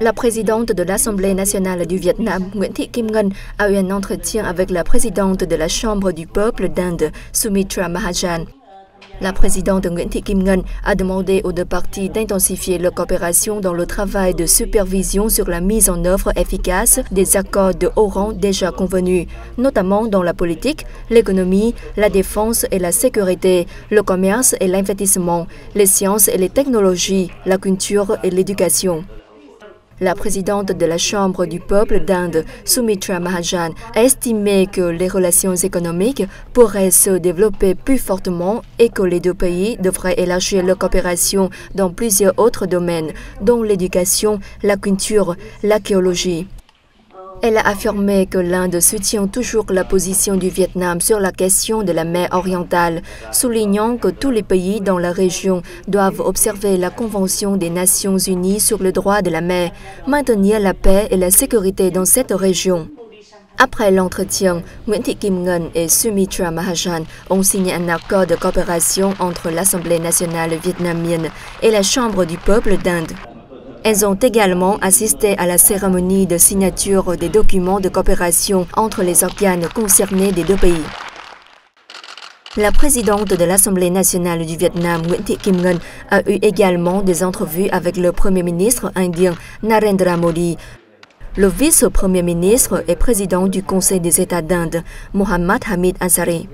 La présidente de l'Assemblée nationale du Vietnam, Nguyễn Thị Kim Ngân, a eu un entretien avec la présidente de la Chambre du peuple d'Inde, Sumitra Mahajan. La présidente Nguyễn Thị Kim Ngân a demandé aux deux parties d'intensifier leur coopération dans le travail de supervision sur la mise en œuvre efficace des accords de haut rang déjà convenus, notamment dans la politique, l'économie, la défense et la sécurité, le commerce et l'investissement, les sciences et les technologies, la culture et l'éducation. La présidente de la Chambre du peuple d'Inde, Sumitra Mahajan, a estimé que les relations économiques pourraient se développer plus fortement et que les deux pays devraient élargir leur coopération dans plusieurs autres domaines, dont l'éducation, la culture, l'archéologie. Elle a affirmé que l'Inde soutient toujours la position du Vietnam sur la question de la mer orientale, soulignant que tous les pays dans la région doivent observer la Convention des Nations Unies sur le droit de la mer, maintenir la paix et la sécurité dans cette région. Après l'entretien, Nguyễn Thị Kim Ngân et Sumitra Mahajan ont signé un accord de coopération entre l'Assemblée nationale vietnamienne et la Chambre du peuple d'Inde. Elles ont également assisté à la cérémonie de signature des documents de coopération entre les organes concernés des deux pays. La présidente de l'Assemblée nationale du Vietnam, Nguyễn Thị Kim Ngân, a eu également des entrevues avec le Premier ministre indien Narendra Modi, le vice-premier ministre et président du Conseil des États d'Inde, Mohammad Hamid Ansari.